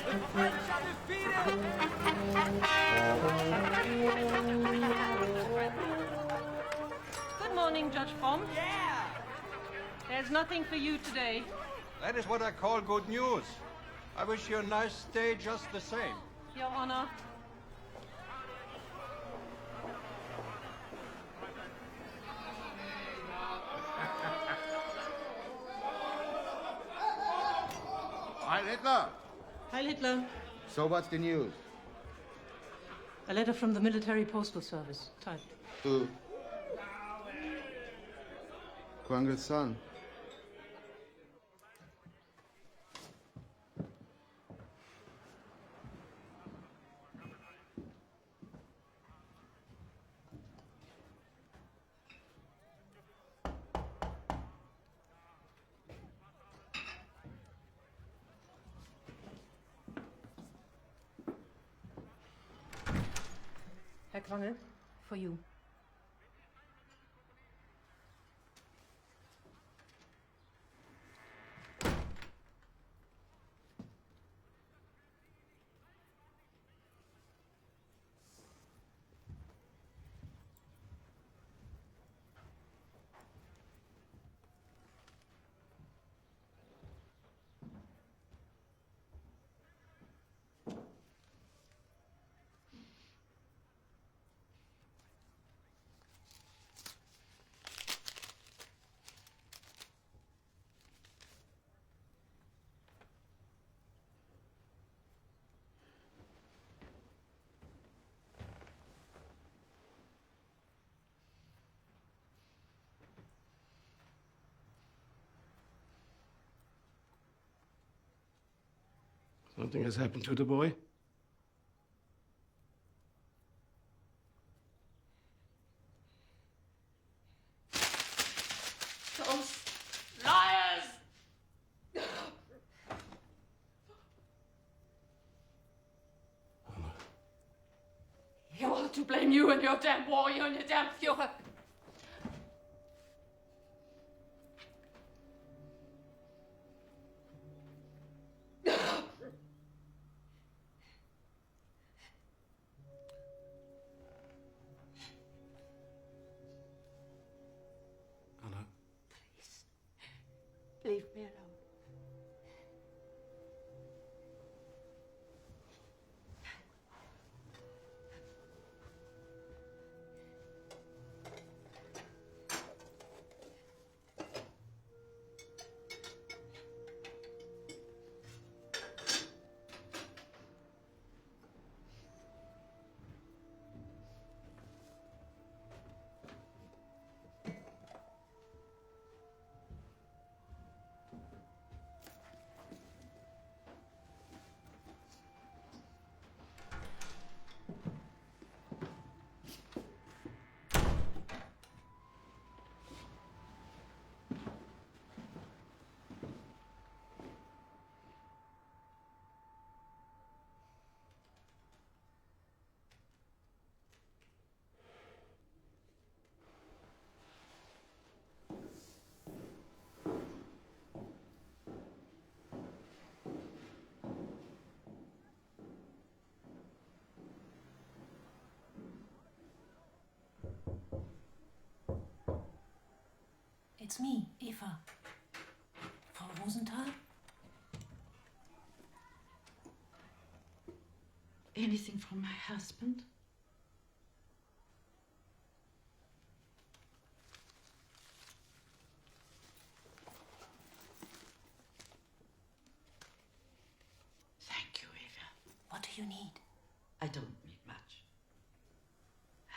Good morning, Judge Fromm. Yeah! There's nothing for you today. That is what I call good news. I wish you a nice day just the same. Your Honor. Heil Hitler! Heil Hitler. So what's the news? A letter from the military postal service, typed. To Quang's son. Herr Quangel, for you. Something has happened to the boy? Those liars! You are to blame, you and your damn war, you and your damn Führer. Anna. Please, leave me alone. It's me, Eva. Frau Rosenthal? Anything from my husband? Thank you, Eva. What do you need? I don't need much.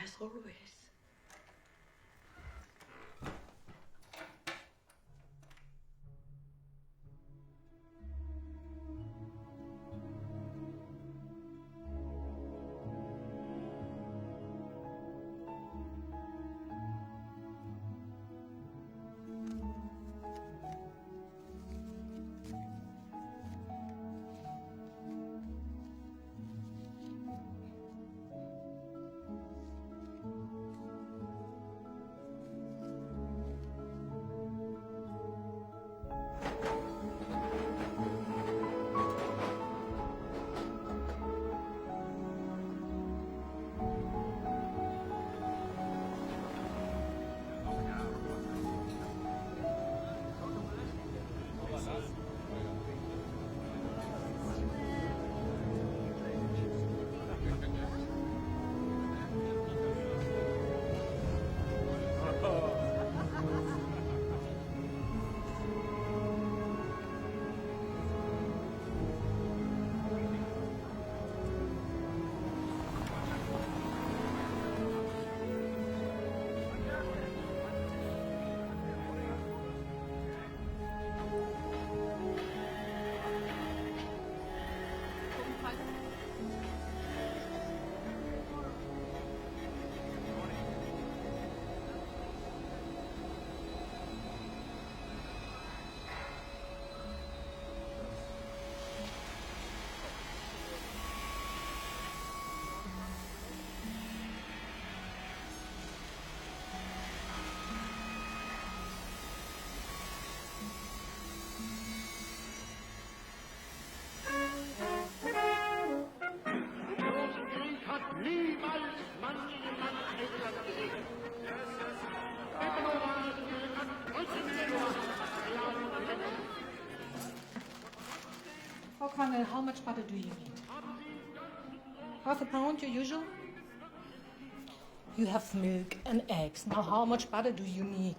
As always. Quangel, how much butter do you need? Half a pound, your usual? You have milk and eggs. Now, how much butter do you need?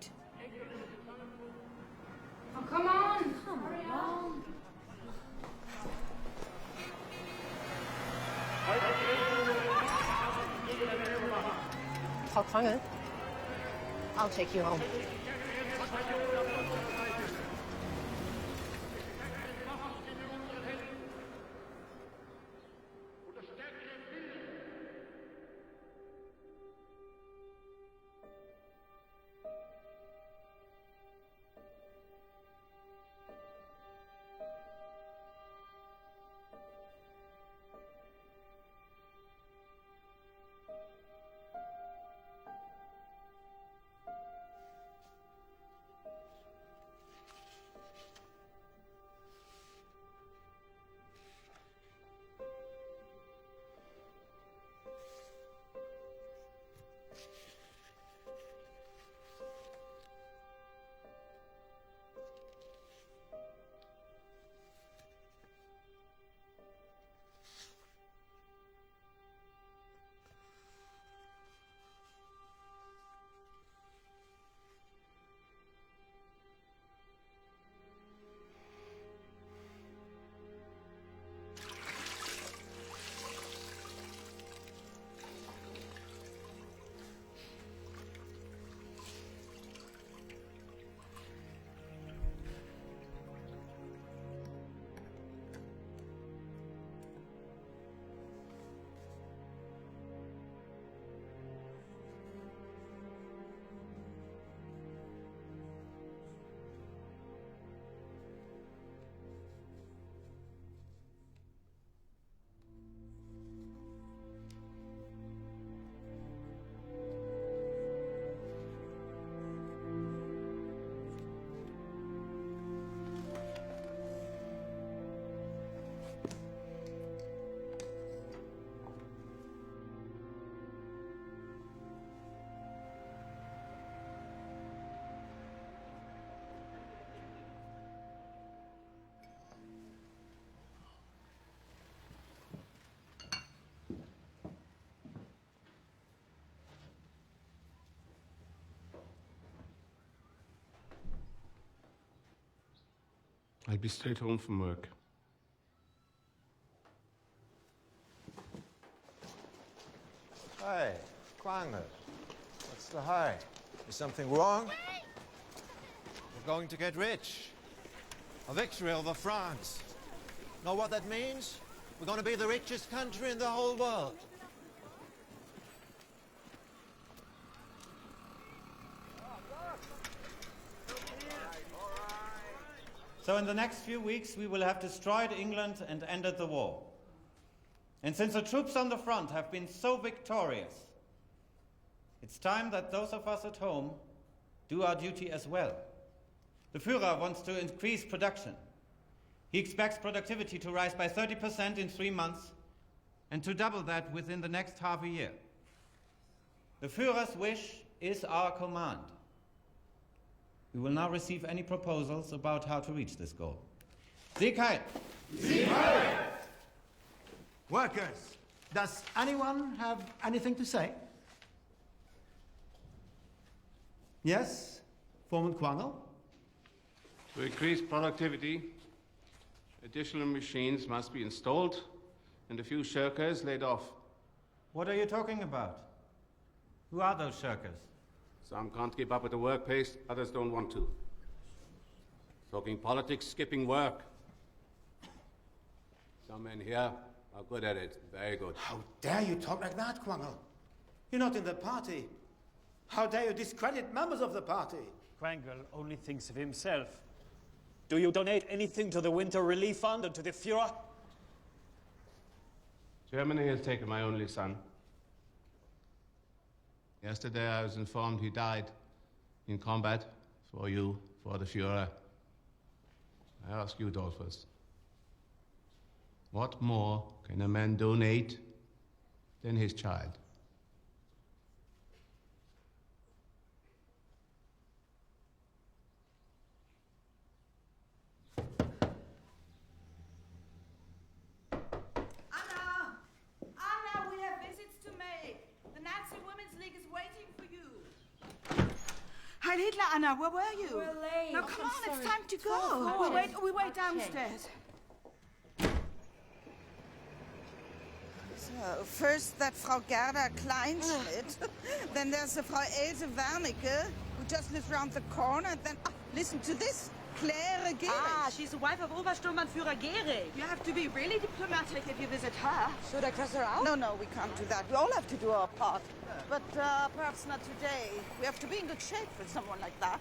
Oh, come on! Hurry on! Frau Quangel, I'll take you home. I'll be straight home from work. Hi, Quangel. What's the hurry? Is something wrong? We're going to get rich. A victory over France. Know what that means? We're going to be the richest country in the whole world. So in the next few weeks, we will have destroyed England and ended the war. And since the troops on the front have been so victorious, it's time that those of us at home do our duty as well. The Führer wants to increase production. He expects productivity to rise by 30% in 3 months and to double that within the next half a year. The Führer's wish is our command. We will now receive any proposals about how to reach this goal. Sieg Heil! Sieg Heil! Workers, does anyone have anything to say? Yes, Foreman Quangel? To increase productivity, additional machines must be installed and a few shirkers laid off. What are you talking about? Who are those shirkers? Some can't keep up with the work pace, others don't want to. Talking politics, skipping work. Some men here are good at it, very good. How dare you talk like that, Quangel? You're not in the party. How dare you discredit members of the party? Quangel only thinks of himself. Do you donate anything to the Winter Relief Fund and to the Führer? Germany has taken my only son. Yesterday I was informed he died in combat for you, for the Führer. I ask you, Dolphus, what more can a man donate than his child? League is waiting for you. Heil Hitler, Anna, where were you? We're late. Now come on, it's time to go. We wait downstairs. So, first that Frau Gerda Kleinschmidt, then there's the Frau Else Wernicke, who just lives round the corner, and then, listen to this, Claire Gehrig. Ah, she's the wife of Obersturmbannführer Gehrig. You have to be really diplomatic if you visit her. Should I cross her out? No, we can't do that. We all have to do our part. But perhaps not today. We have to be in good shape for someone like that.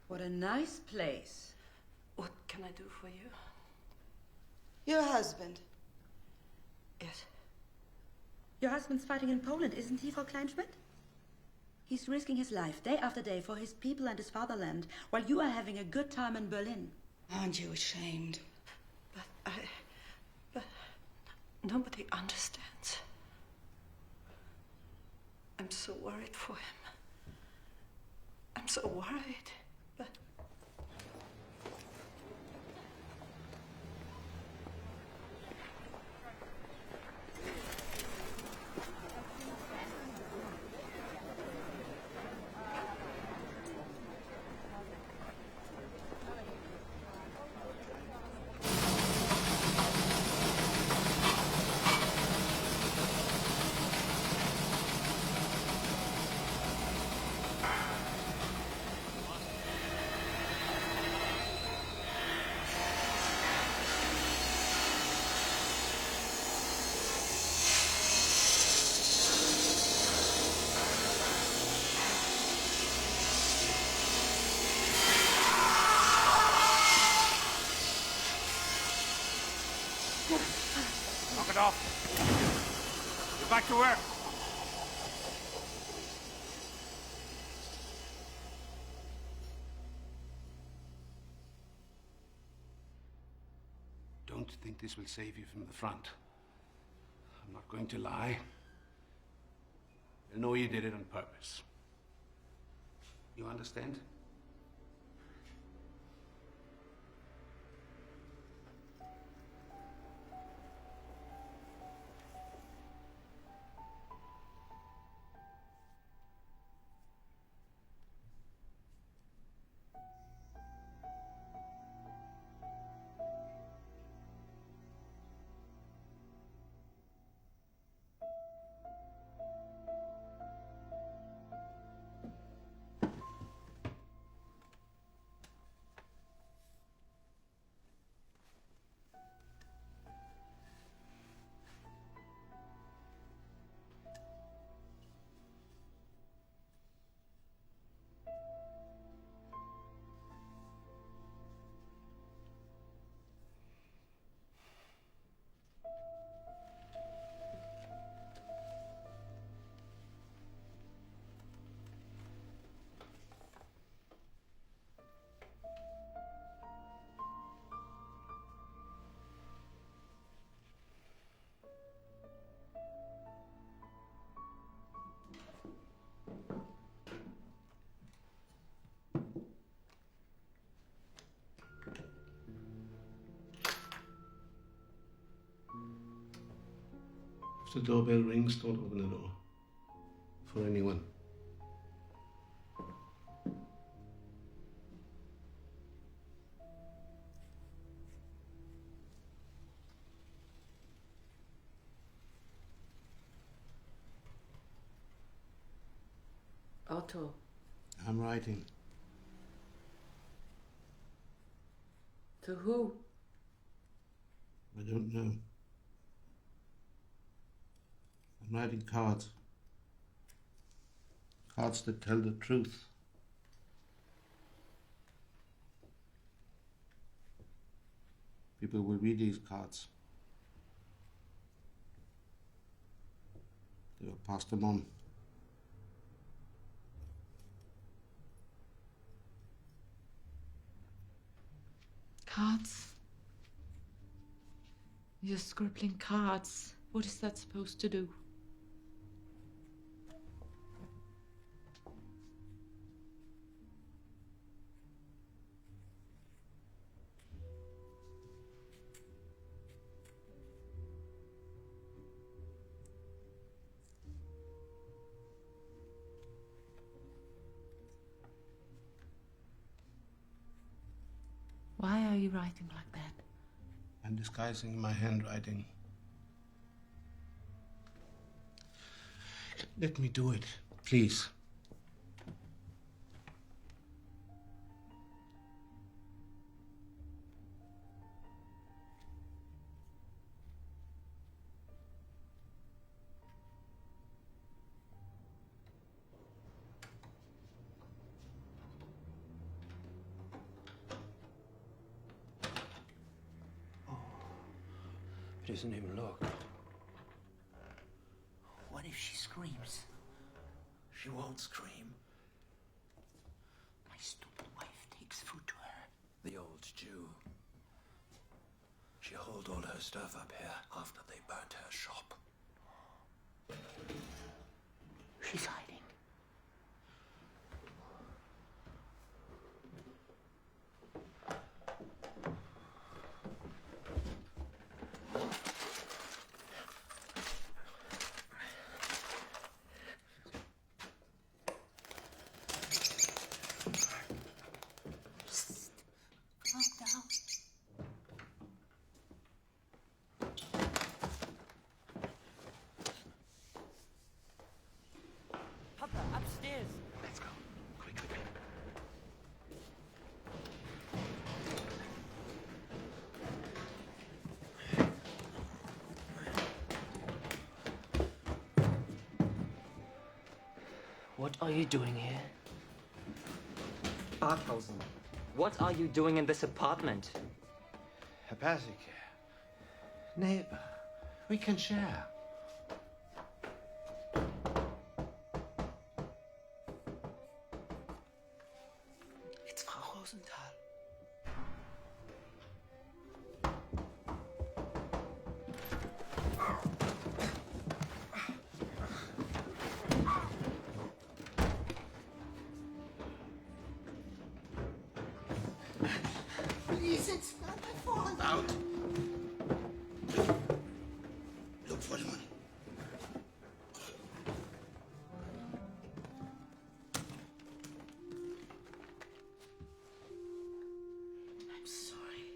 What a nice place. What can I do for you? Your husband. Yes. Your husband's fighting in Poland, isn't he, Frau Kleinschmidt? He's risking his life day after day for his people and his fatherland, while you are having a good time in Berlin. Aren't you ashamed? But nobody understands. I'm so worried for him. I'm so worried. But Knock it off. Get back to work. Don't think this will save you from the front. I'm not going to lie. I know you did it on purpose. You understand? If the doorbell rings, don't open the door. For anyone. Otto. I'm writing. To who? I don't know. I'm writing cards. Cards that tell the truth. People will read these cards. They will pass them on. Cards? You're scribbling cards. What is that supposed to do? Why are you writing like that? I'm disguising my handwriting. Let me do it, please. It isn't even locked. What if she screams? She won't scream. My stupid wife takes food to her. The old Jew. She hauled all her stuff up here after they burnt her shop. She's hiding. Calm down. Papa, upstairs. Let's go. Quickly. What are you doing here? Barthausen, what are you doing in this apartment? Herr Persik. Neighbor. We can share. It's Frau Rosenthal. Please, it's not my fault. Out! Look for the money. I'm sorry.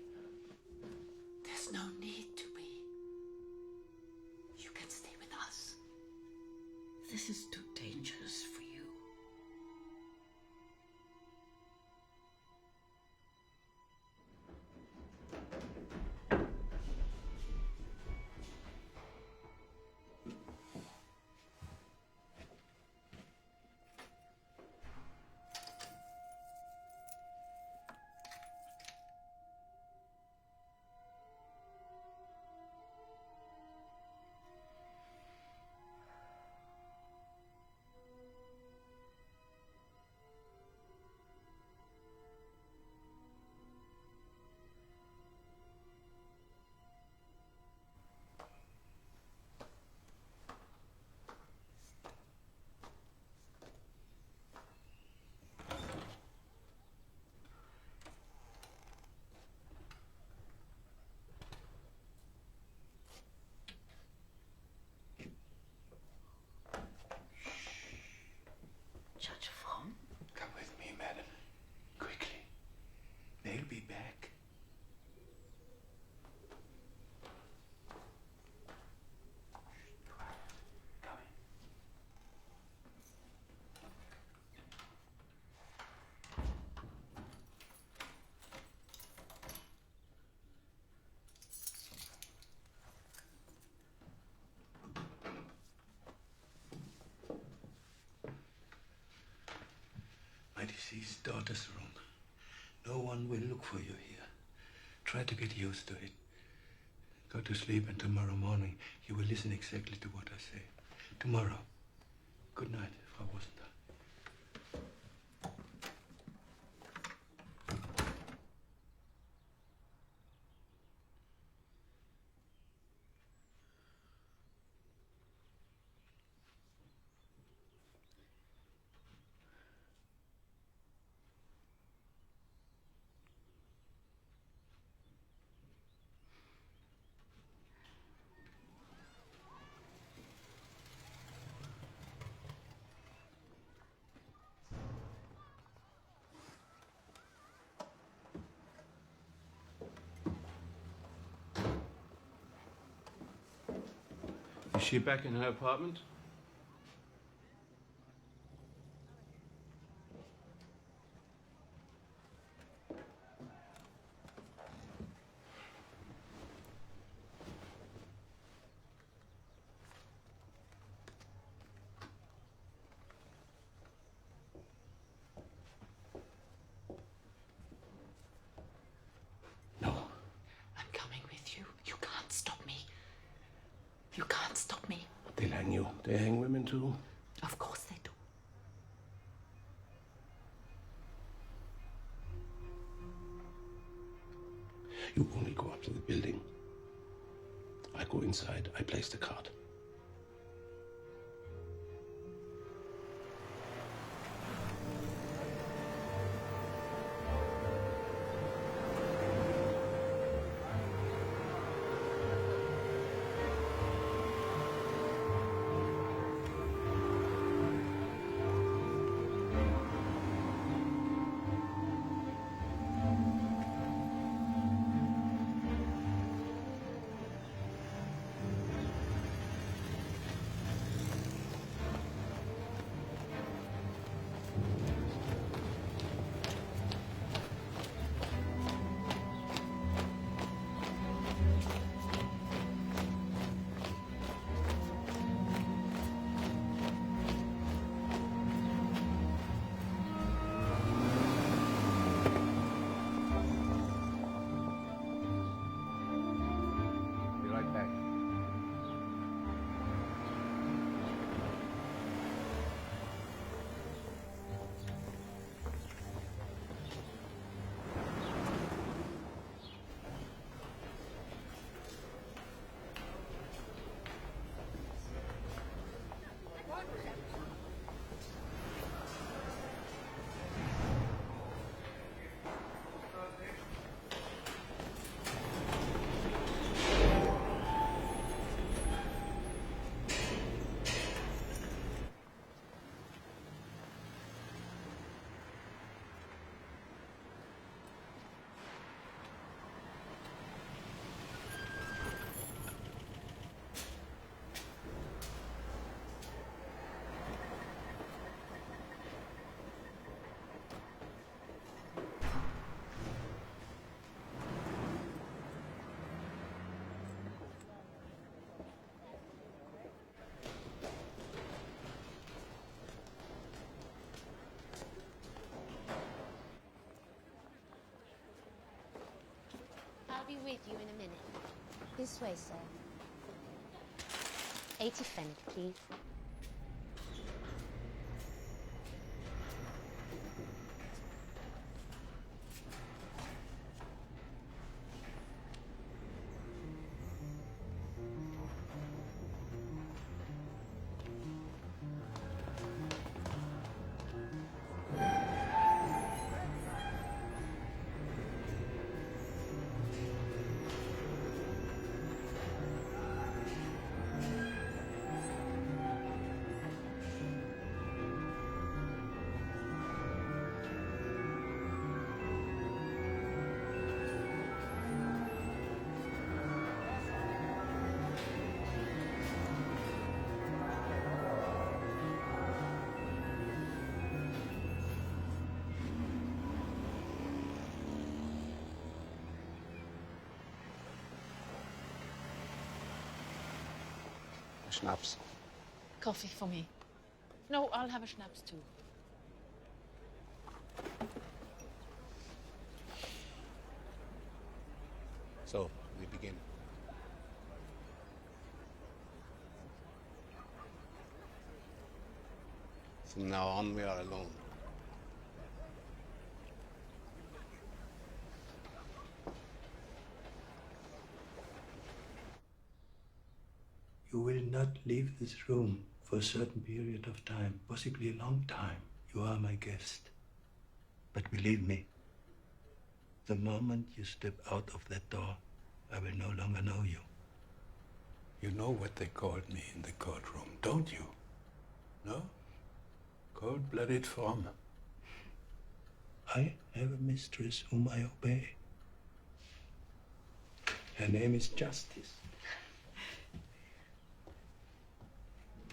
There's no need to be. You can stay with us. This is too dangerous for you. Judge Fromm? Come with me, madam. Quickly. They'll be back. Come in. My deceased daughter's room. No one will look for you here. Try to get used to it. Go to sleep, and tomorrow morning you will listen exactly to what I say. Tomorrow. Good night, Frau Rosenthal. Is she back in her apartment? I'm coming with you. You can't stop me. You can't stop me. They'll hang you. They hang women too. Of course they do. You only go up to the building. I go inside. I place the card. Be right back. I'll be with you in a minute. This way, sir. 80 Fenwick, please. Schnaps. Coffee for me. No, I'll have a schnapps too. So, we begin. From now on, we are alone. You will not leave this room for a certain period of time, possibly a long time. You are my guest. But believe me, the moment you step out of that door, I will no longer know you. You know what they called me in the courtroom, don't you? No? Cold-blooded form. I have a mistress whom I obey. Her name is Justice.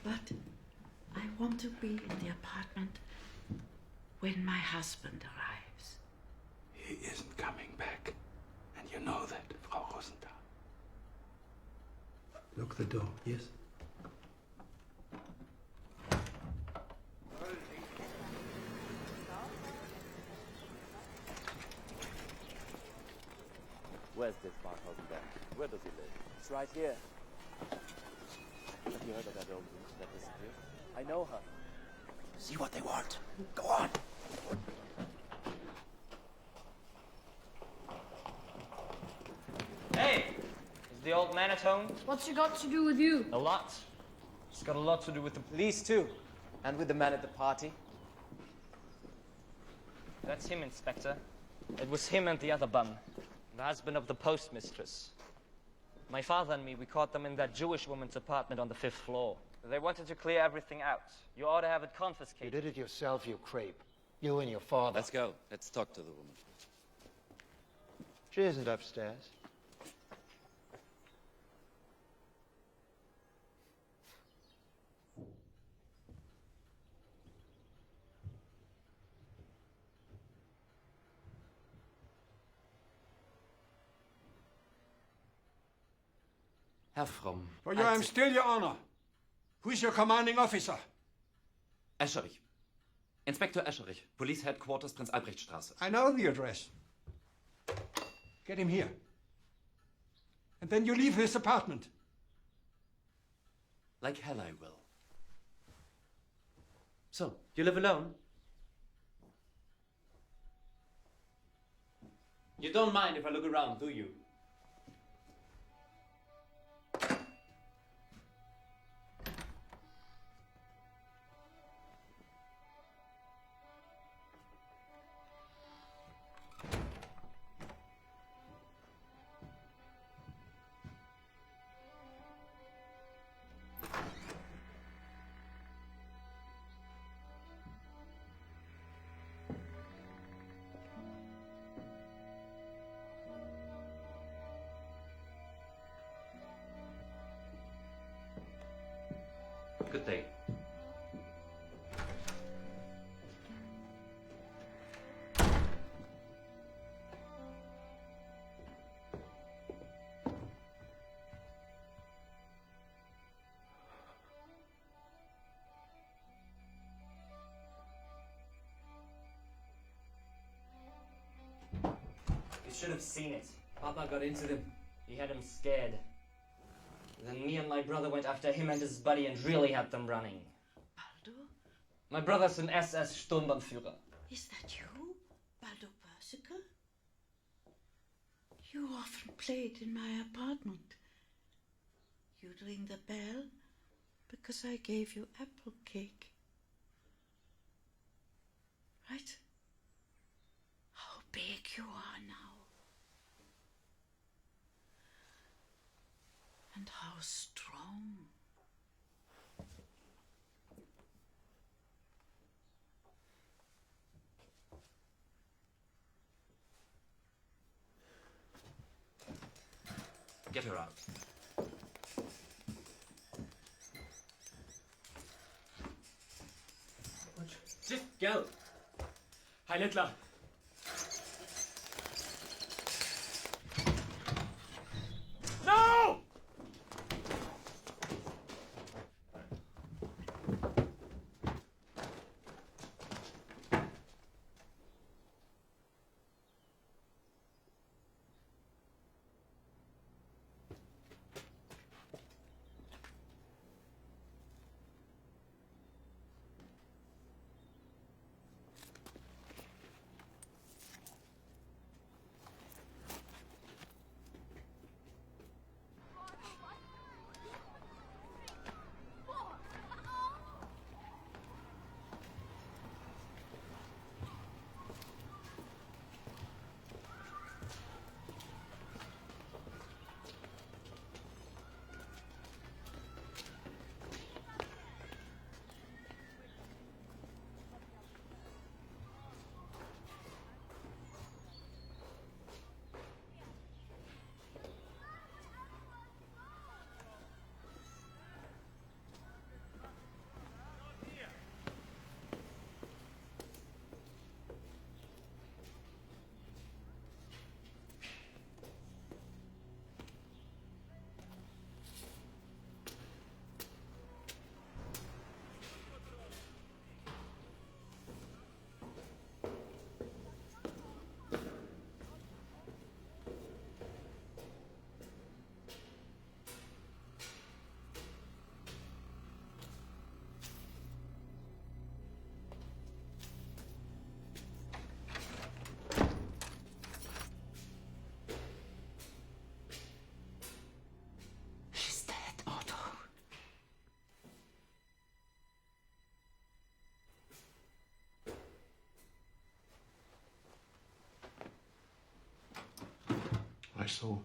But I want to be in the apartment when my husband arrives. He isn't coming back. And you know that, Frau Rosenthal. Lock the door, yes? Where's this Barkhausen then? Where does he live? It's right here. Have you heard of that old witch that disappeared? I know her. See what they want. Go on. Hey! Is the old man at home? What's it got to do with you? A lot. It's got a lot to do with the police, too. And with the man at the party? That's him, Inspector. It was him and the other bum. The husband of the postmistress. My father and me, we caught them in that Jewish woman's apartment on the 5th floor. They wanted to clear everything out. You ought to have it confiscated. You did it yourself, you creep. You and your father. Let's go. Let's talk to the woman. She isn't upstairs. Herr Fromm. For you, I am still your honor. Who is your commanding officer? Escherich. Inspector Escherich. Police Headquarters, Prinz Albrechtstraße. I know the address. Get him here. And then you leave this apartment. Like hell I will. So, you live alone? You don't mind if I look around, do you? Good day. You should have seen it. Papa got into them. He had him scared. Then me and my brother went after him and his buddy and really had them running. Baldo? My brother's an SS Sturmbannführer. Is that you, Baldo Persica? You often played in my apartment. You'd ring the bell because I gave you apple cake. Right? How big you are now. And how strong. Get her out. Just go. Heil Hitler. No! so.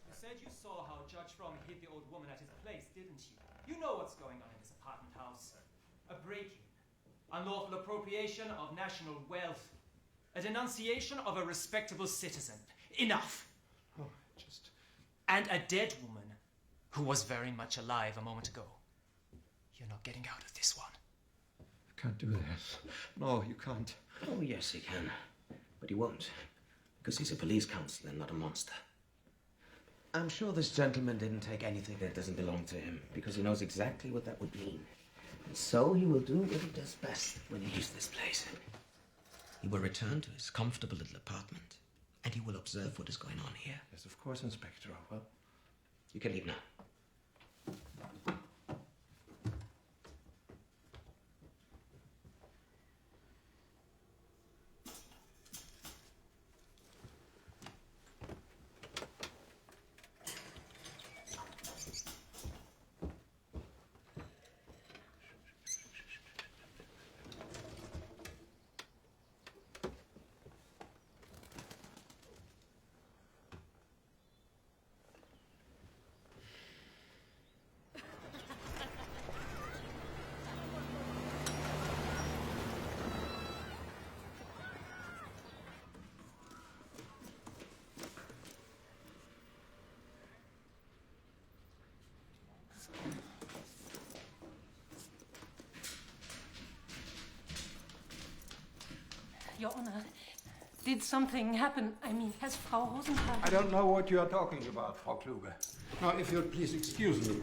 You said you saw how Judge Fromm hid the old woman at his place, didn't you? You know what's going on in this apartment house. A break-in, unlawful appropriation of national wealth, a denunciation of a respectable citizen. Enough! Oh, just... And a dead woman who was very much alive a moment ago. You're not getting out of this one. I can't do that. No, you can't. Oh, yes, he can. But he won't. Because he's a police counsellor, not a monster. I'm sure this gentleman didn't take anything that doesn't belong to him, because he knows exactly what that would mean. And so he will do what he does best when he leaves this place. He will return to his comfortable little apartment, and he will observe what is going on here. Yes, of course, Inspector. Well, you can leave now. Your Honor, did something happen? I mean, has Frau Rosenthal... I don't know what you are talking about, Frau Kluge. Now, if you'll please excuse me.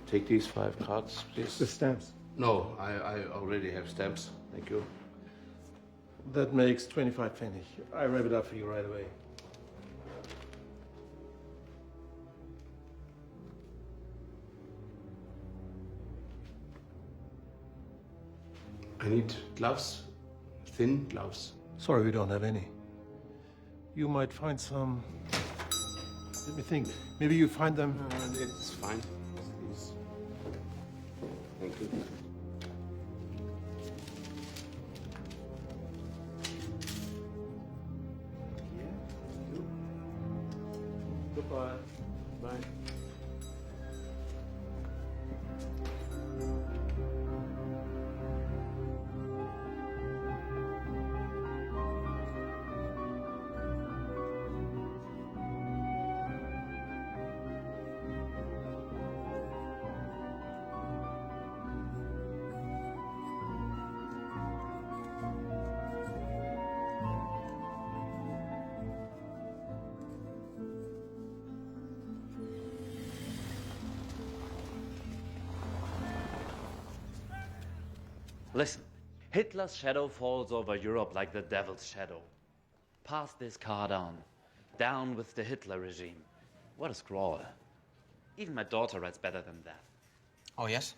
Take these 5 cards, please. The stamps. No, I already have stamps. Thank you. That makes 25 Pfennig. I wrap it up for you right away. I need gloves. Thin gloves. Sorry, we don't have any. You might find some... Let me think. Maybe you find them... It's fine. Please. Thank you. Goodbye. Bye. Listen, Hitler's shadow falls over Europe like the devil's shadow. Pass this card on. Down with the Hitler regime. What a scrawl. Even my daughter writes better than that. Oh, yes?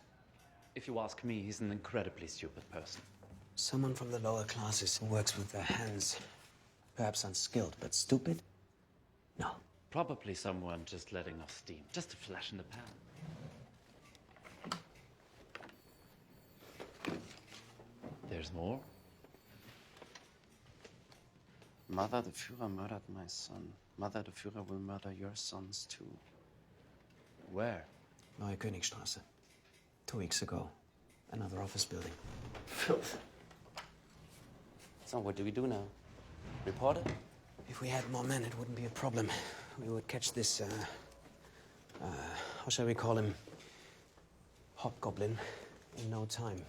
If you ask me, he's an incredibly stupid person. Someone from the lower classes who works with their hands. Perhaps unskilled, but stupid? No. Probably someone just letting off steam. Just a flash in the pan. There's more. Mother, the Führer murdered my son. Mother, the Führer will murder your sons too. Where? Neue Königstraße. 2 weeks ago. Another office building. Filth. So what do we do now? Report it? If we had more men, it wouldn't be a problem. We would catch this, how shall we call him? Hobgoblin in no time.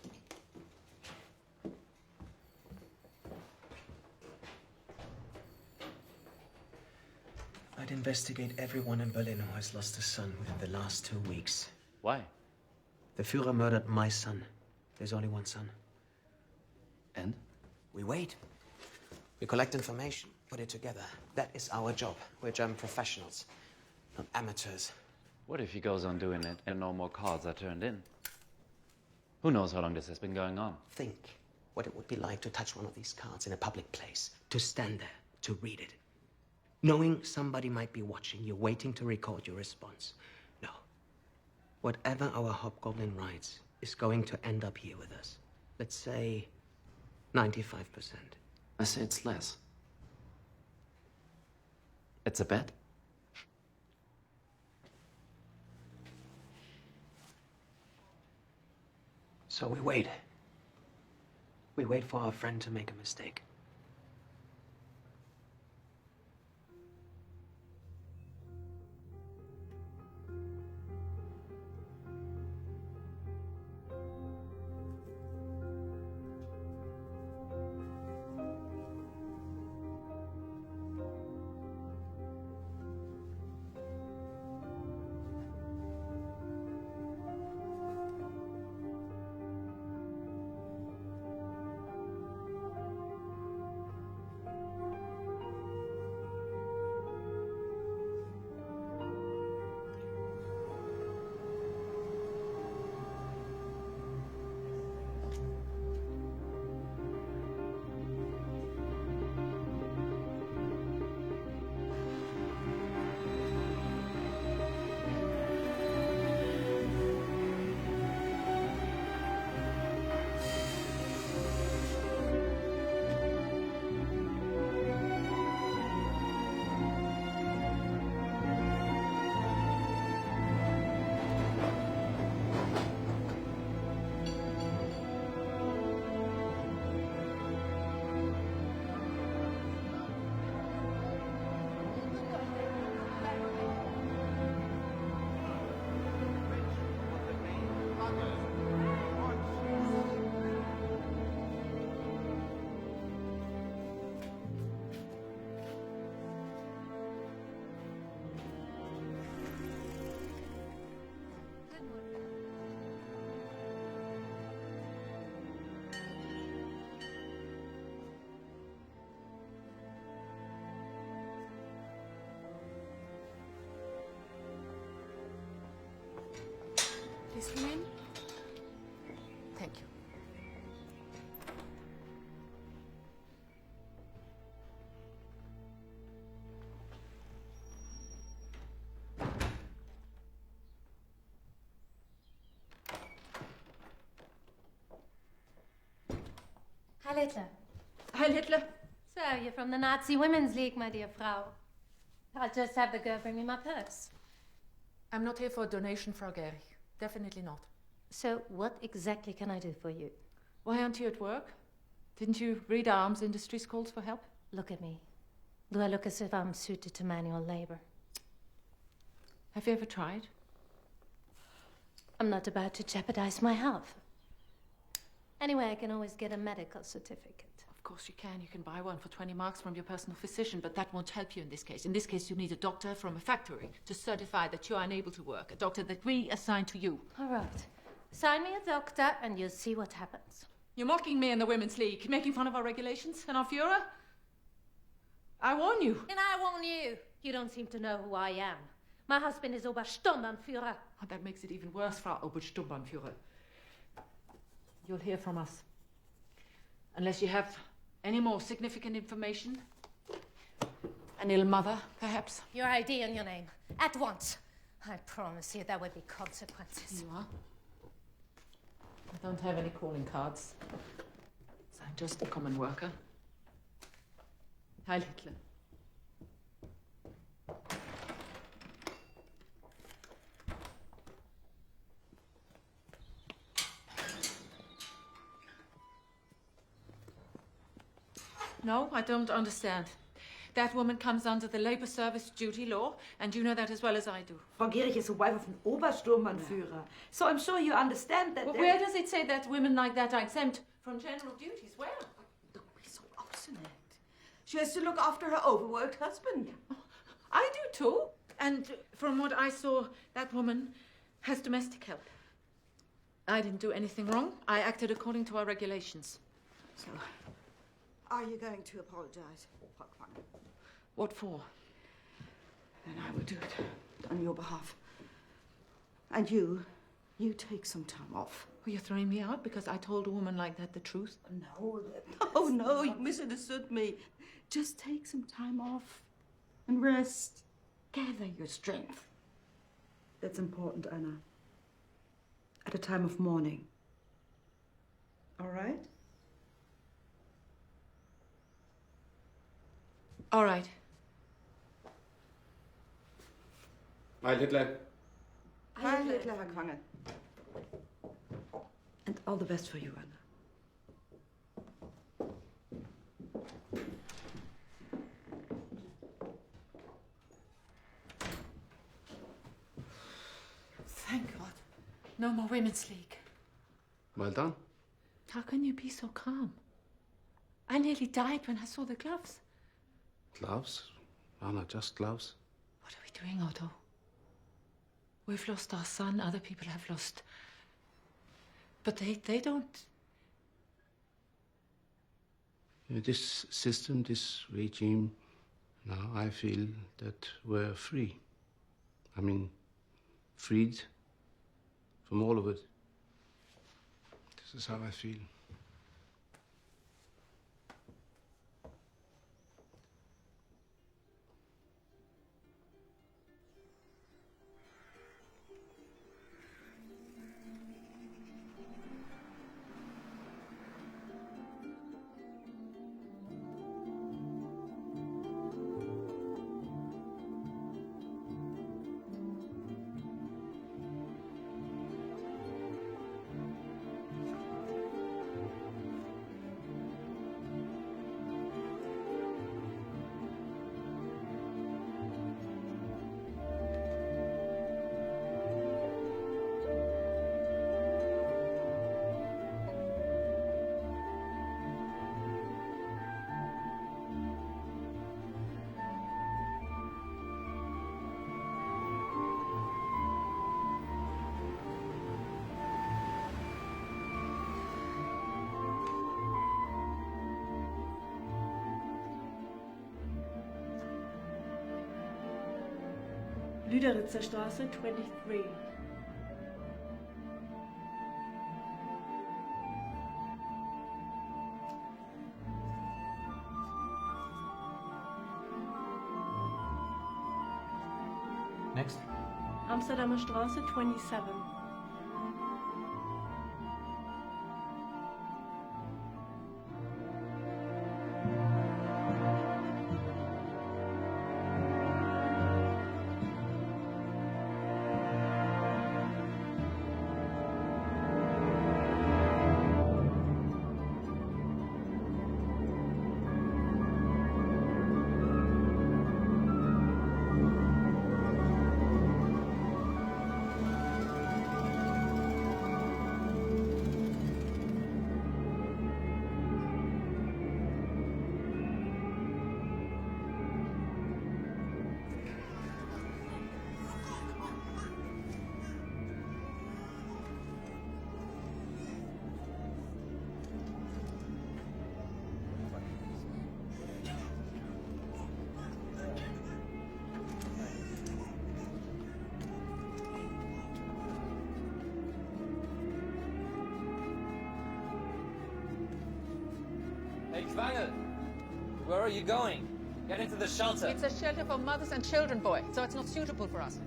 I'd investigate everyone in Berlin who has lost a son within the last 2 weeks. Why? The Führer murdered my son. There's only one son. And? We wait. We collect information, put it together. That is our job. We're German professionals, not amateurs. What if he goes on doing it and no more cards are turned in? Who knows how long this has been going on? Think what it would be like to touch one of these cards in a public place, to stand there, to read it. Knowing somebody might be watching you, waiting to record your response. No. Whatever our hobgoblin writes is going to end up here with us. Let's say 95%. I say it's less. It's a bet. So we wait. We wait for our friend to make a mistake. Please come in. Thank you. Heil Hitler. Heil Hitler. So, you're from the Nazi Women's League, my dear Frau. I'll just have the girl bring me my purse. I'm not here for a donation, Frau Gehrig. Definitely not. So, what exactly can I do for you? Why aren't you at work? Didn't you read our arms industry's calls for help? Look at me. Do I look as if I'm suited to manual labor? Have you ever tried? I'm not about to jeopardize my health. Anyway, I can always get a medical certificate. Of course you can. You can buy one for 20 marks from your personal physician, but that won't help you in this case. In this case, you need a doctor from a factory to certify that you are unable to work. A doctor that we assign to you. All right. Sign me a doctor and you'll see what happens. You're mocking me in the Women's League, making fun of our regulations and our Führer. I warn you. And I warn you. You don't seem to know who I am. My husband is Obersturmbannführer. Oh, that makes it even worse, Frau Obersturmbannführer. You'll hear from us. Unless you have any more significant information. An ill mother, perhaps. Your ID and your name. At once. I promise you there will be consequences. You are? I don't have any calling cards. So I'm just a common worker. Heil Hitler. No, I don't understand. That woman comes under the labor service duty law, and you know that as well as I do. Frau Gehrig is the wife of an Obersturmbannführer, so I'm sure you understand that. Well, where does it say that women like that are exempt from general duties? Where? Don't be so obstinate. She has to look after her overworked husband. I do too. And from what I saw, that woman has domestic help. I didn't do anything wrong. I acted according to our regulations. So, are you going to apologize, Frau Quange? What for? Then I will do it on your behalf. And you take some time off. Well, you're throwing me out because I told a woman like that the truth? No, you misunderstood me. Just take some time off and rest. Gather your strength. That's important, Anna. At a time of mourning. All right? All right. Heil Hitler. Heil Hitler, Herr Quange. And all the best for you, Anna. Thank God. No more Women's League. Well done. How can you be so calm? I nearly died when I saw the gloves. Gloves? Anna, just gloves. What are we doing, Otto? We've lost our son, other people have lost. But they don't. This system, this regime, now I feel that we're free. I mean, freed from all of it. This is how I feel. Lüderitzerstraße 23. Next. Amsterdamer Straße 27. Hey, Quangel! Where are you going? Get into the shelter. It's a shelter for mothers and children, boy, so it's not suitable for us.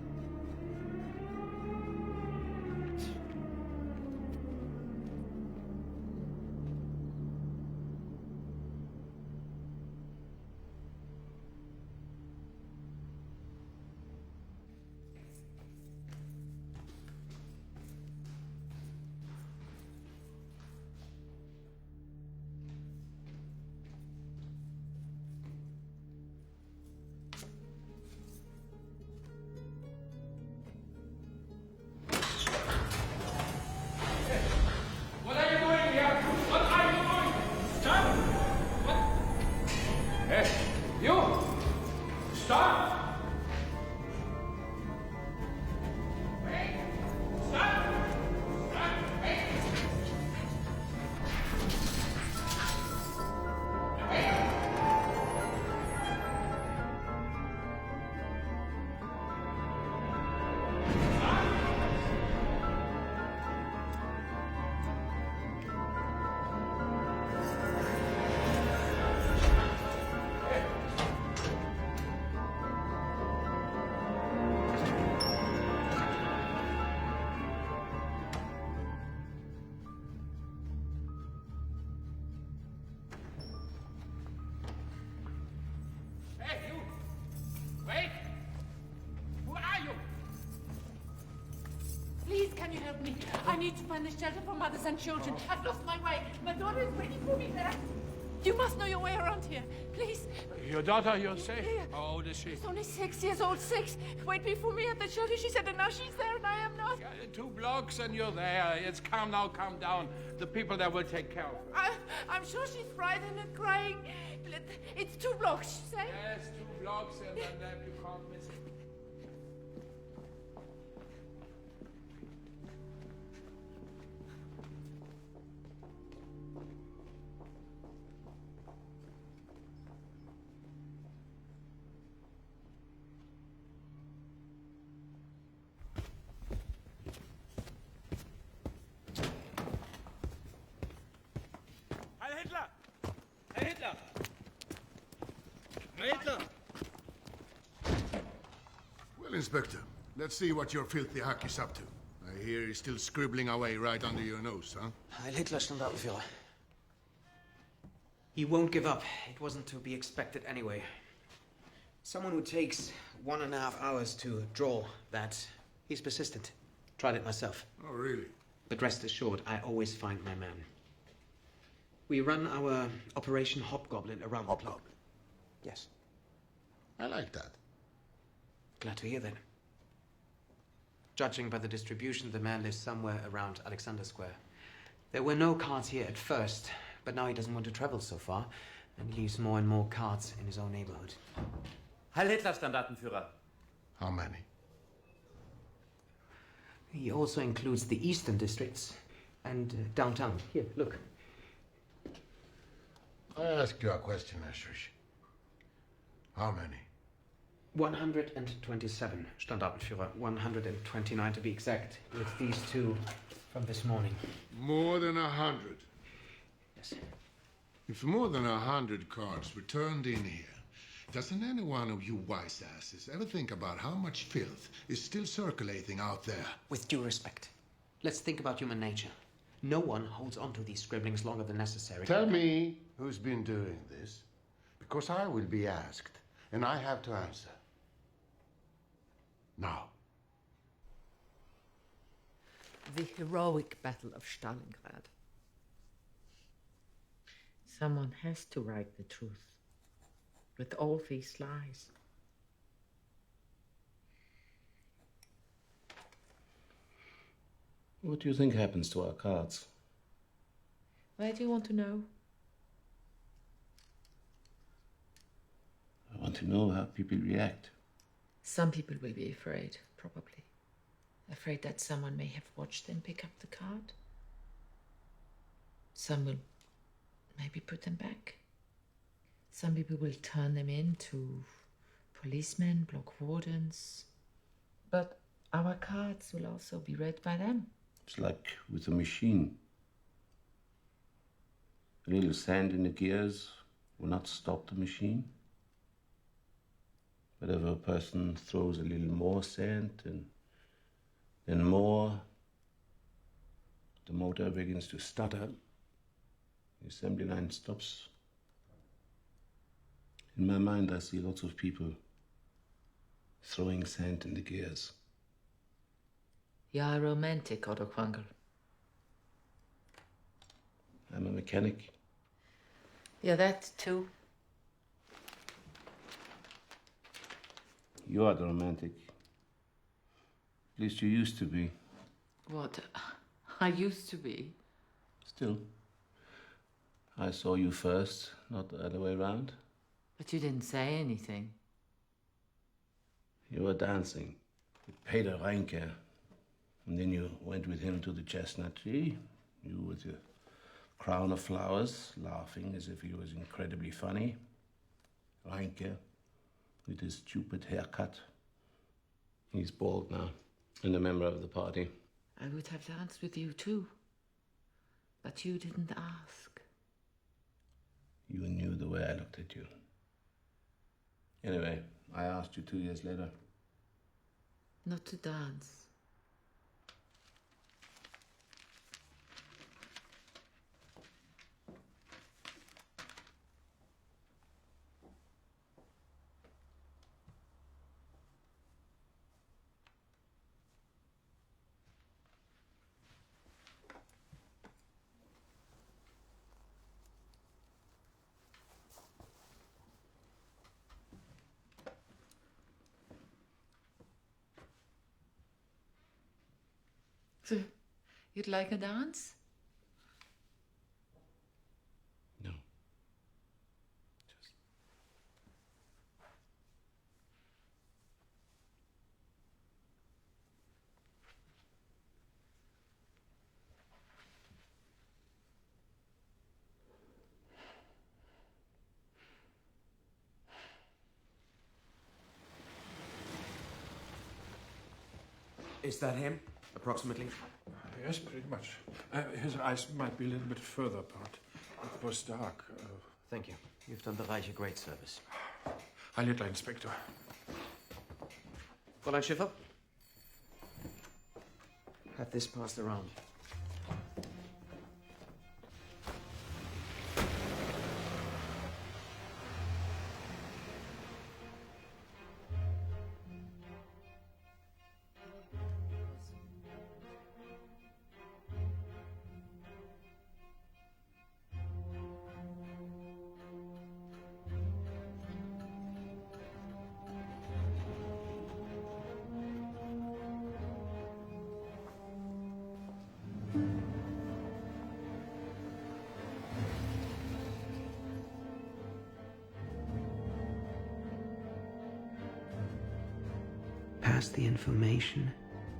What are you doing here? What are you doing? Stop! What? Hey, you! Stop! Hey! Stop! Stop! Hey! Hey! Hey, you! Wait! Who are you? Please, can you help me? I need to find a shelter for mothers and children. I've lost my way. My daughter is waiting for me there. You must know your way around here. Please. Your daughter, you're safe? How old is she? She's only 6 years old. 6. Wait for me at the shelter, she said, and now she's there and I am not. 2 blocks and you're there. It's calm now, calm down. The people there will take care of her. I'm sure she's frightened and crying. It's 2 blocks, you say? Yes, 2 blocks and then you can't miss it. Heil Hitler! Herr Hitler! Herr Hitler! Well, Inspector, let's see what your filthy hack is up to. I hear he's still scribbling away right under your nose, huh? Heil Hitler, Standartenführer. He won't give up. It wasn't to be expected anyway. Someone who takes 1.5 hours to draw that, he's persistent. Tried it myself. Oh, really? But rest assured, I always find my man. We run our Operation Hobgoblin around the clock. Yes. I like that. Glad to hear that. Judging by the distribution, the man lives somewhere around Alexander Square. There were no cards here at first, but now he doesn't want to travel so far and leaves more and more cards in his own neighborhood. Heil Hitler, Standartenführer. How many? He also includes the eastern districts and downtown. Here, look. I ask you a question, Estrich. How many? 127, Standartenführer. 129 to be exact, with these 2 from this morning. More than 100. Yes. If more than 100 cards were turned in here, doesn't any one of you wise asses ever think about how much filth is still circulating out there? With due respect, let's think about human nature. No one holds on to these scribblings longer than necessary. Tell me who's been doing this, because I will be asked, and I have to answer. Now. The heroic Battle of Stalingrad. Someone has to write the truth with all these lies. What do you think happens to our cards? Why do you want to know? I want to know how people react. Some people will be afraid, probably. Afraid that someone may have watched them pick up the card. Some will maybe put them back. Some people will turn them into policemen, block wardens. But our cards will also be read by them. It's like with a machine. A little sand in the gears will not stop the machine. But if a person throws a little more sand and then more, the motor begins to stutter. The assembly line stops. In my mind, I see lots of people throwing sand in the gears. You're a romantic, Otto Quangel. I'm a mechanic. Yeah, that too. You are the romantic. At least you used to be. What? I used to be. Still. I saw you first, not the other way around. But you didn't say anything. You were dancing with Peter Reinke. And then you went with him to the chestnut tree. You with your crown of flowers, laughing as if he was incredibly funny. Reinke with his stupid haircut. He's bald now and a member of the party. I would have danced with you too. But you didn't ask. You knew the way I looked at you. Anyway, I asked you 2 years later. Not to dance. So, you'd like a dance? No. Is that him, approximately? Yes, pretty much. His eyes might be a little bit further apart. It was dark. Thank you. You've done the Reich a great service. Heil Hitler, Inspector. Fräulein Schiffer? Have this passed around. Pass the information,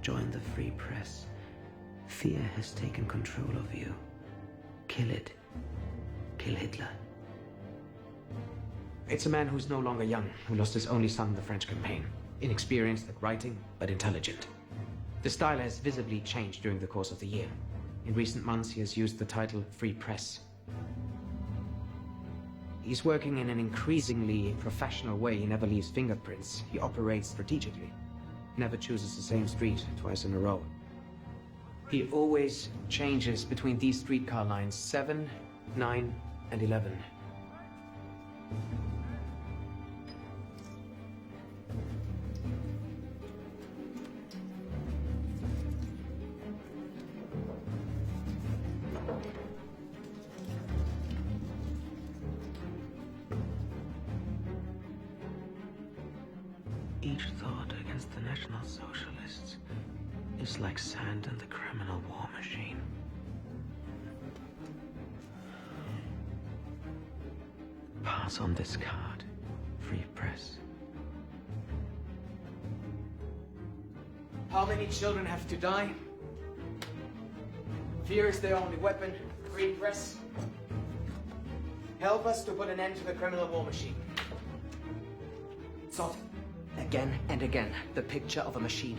join the free press. Fear has taken control of you. Kill it. Kill Hitler. It's a man who's no longer young, who lost his only son in the French campaign. Inexperienced at writing, but intelligent. The style has visibly changed during the course of the year. In recent months, he has used the title Free Press. He's working in an increasingly professional way. He never leaves fingerprints. He operates strategically. Never chooses the same street twice in a row. He always changes between these streetcar lines 7, 9, and 11. Each thought against the National Socialists is like sand in the criminal war machine. Pass on this card. Free press. How many children have to die? Fear is their only weapon. Free press. Help us to put an end to the criminal war machine. Thought. Again and again, the picture of a machine.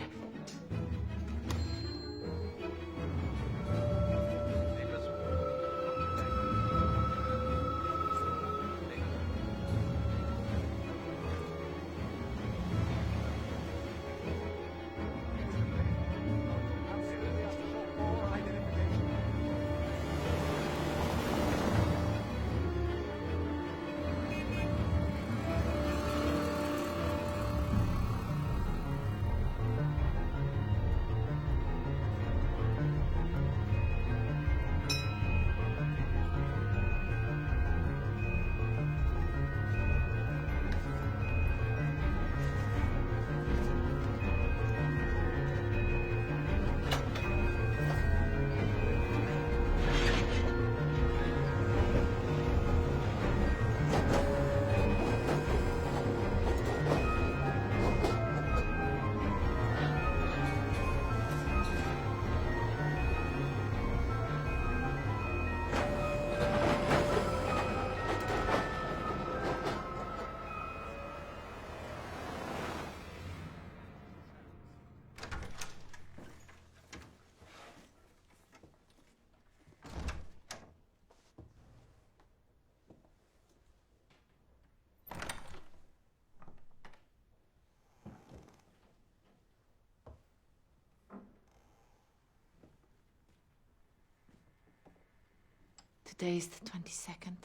Today is the 22nd.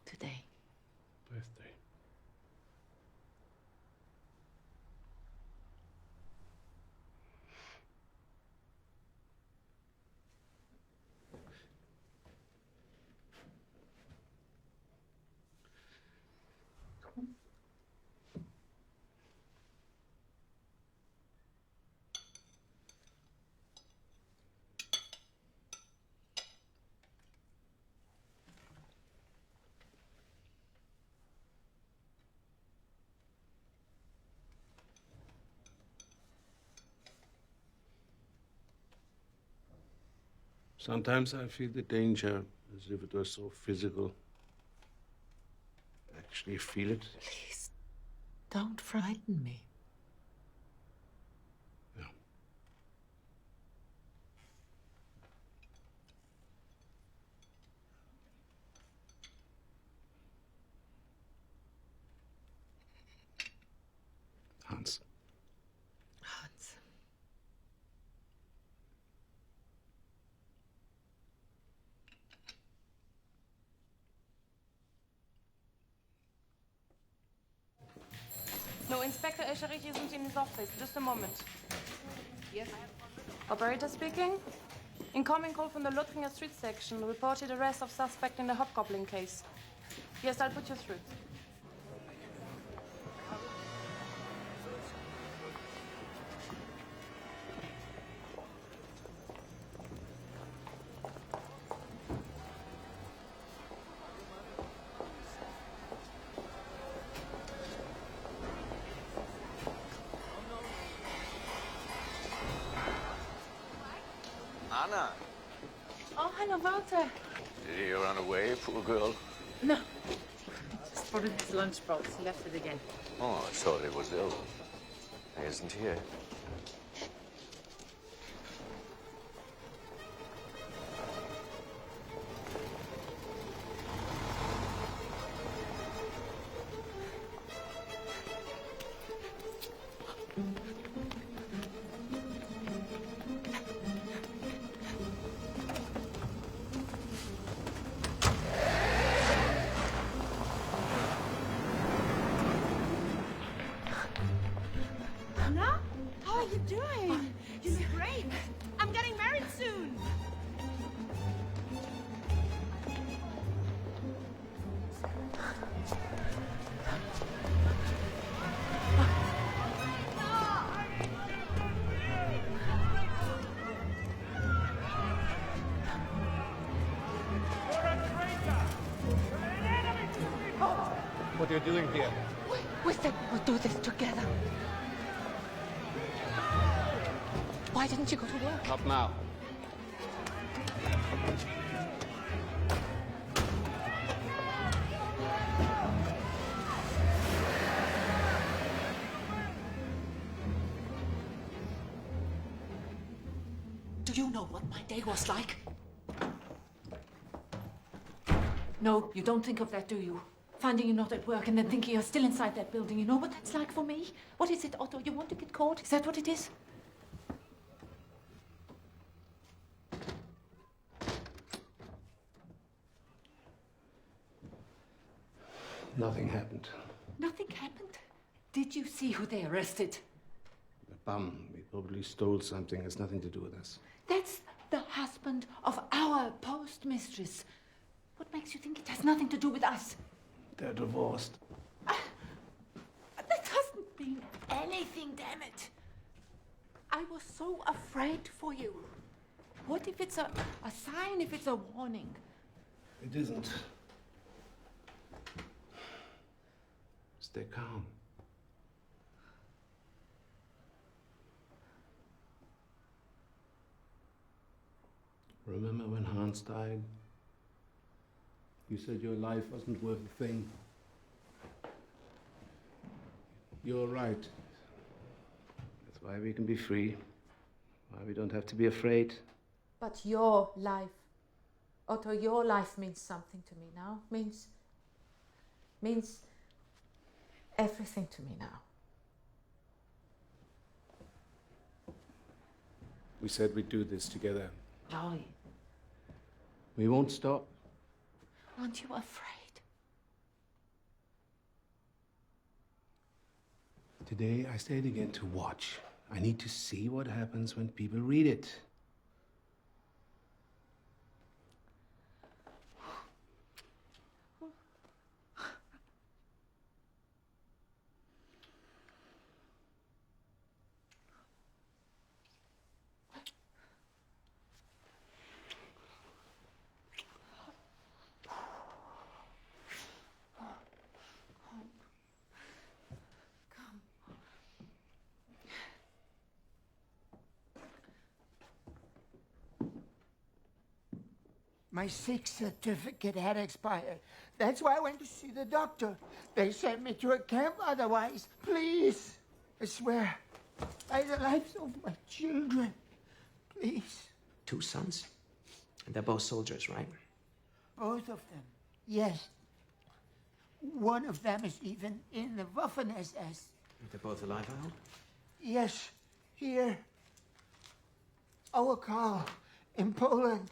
Today. Birthday. Sometimes I feel the danger as if it was so physical. I actually feel it. Please, don't frighten me. No. Hans. Hans. No, Inspector Escherich isn't in his office. Just a moment. Yes? Operator speaking. Incoming call from the Lothringer Street section. Reported arrest of suspect in the hobgoblin case. Yes, I'll put you through. Anna, Oh, hello, Walter. did he run away, poor girl? No. Just put it in his lunchbox. He left it again. Oh, I thought he was ill. He isn't here. Anna, how are you doing? You look great. I'm getting married soon. What are you doing here? We said we'll do this together. Why didn't you go to work? Not now. Do you know what my day was like? No, you don't think of that, do you? Finding you're not at work and then thinking you're still inside that building. You know what that's like for me? What is it, Otto? You want to get caught? Is that what it is? Nothing happened. Nothing happened. Did you see who they arrested? The bum. We probably stole something. Has nothing to do with us. That's the husband of our postmistress. What makes you think it has nothing to do with us? They're divorced. That doesn't mean anything, damn it. I was so afraid for you. What if it's a sign, if it's a warning? It isn't. Stay calm. Remember when Hans died? You said your life wasn't worth a thing. You're right. That's why we can be free. Why we don't have to be afraid. But your life, Otto, your life means something to me now. Means everything to me now. We said we'd do this together. Laurie, We won't stop. Aren't you afraid? Today I stayed again to watch. I need to see what happens when people read it. My sick certificate had expired. That's why I went to see the doctor. They sent me to a camp otherwise. Please, I swear, by the lives of my children, please. 2 sons? And they're both soldiers, right? Both of them, yes. One of them is even in the Waffen-SS. They're both alive, I hope? Yes, here. Our Carl, in Poland.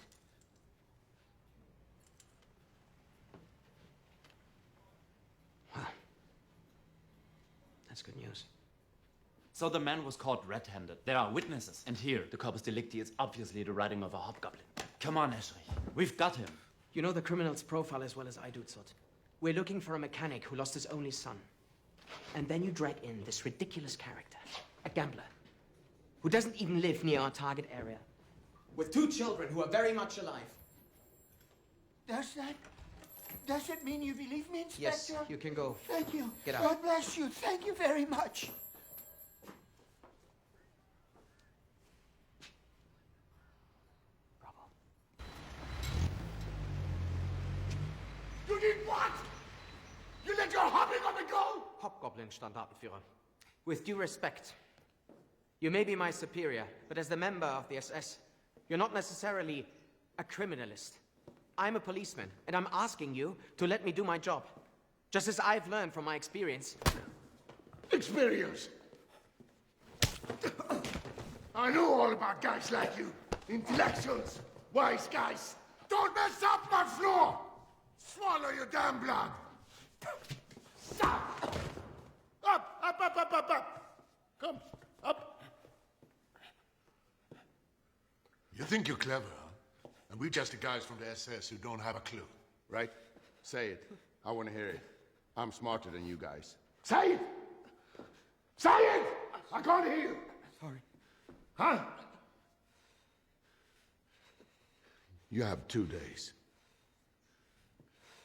That's good news. So the man was caught red-handed. There are witnesses. And here, the corpus delicti is obviously the writing of a hobgoblin. Come on, Esri. We've got him. You know the criminal's profile as well as I do, Zot. We're looking for a mechanic who lost his only son. And then you drag in this ridiculous character, a gambler, who doesn't even live near our target area, with 2 children who are very much alive. Does it mean you believe me, Inspector? Yes, you can go. Thank you. Get out. God bless you. Thank you very much. You did what? You let your hobgoblin go? Hobgoblin, Standartenführer. With due respect, you may be my superior, but as the member of the SS, you're not necessarily a criminalist. I'm a policeman, and I'm asking you to let me do my job. Just as I've learned from my experience. Experience? I know all about guys like you. Intellectuals, wise guys. Don't mess up my floor! Swallow your damn blood! Stop! Up! Come, up. You think you're clever, huh? And we just the guys from the SS who don't have a clue, right? Say it. I want to hear it. I'm smarter than you guys. Say it! Say it! I can't hear you. Sorry. Huh? You have 2 days.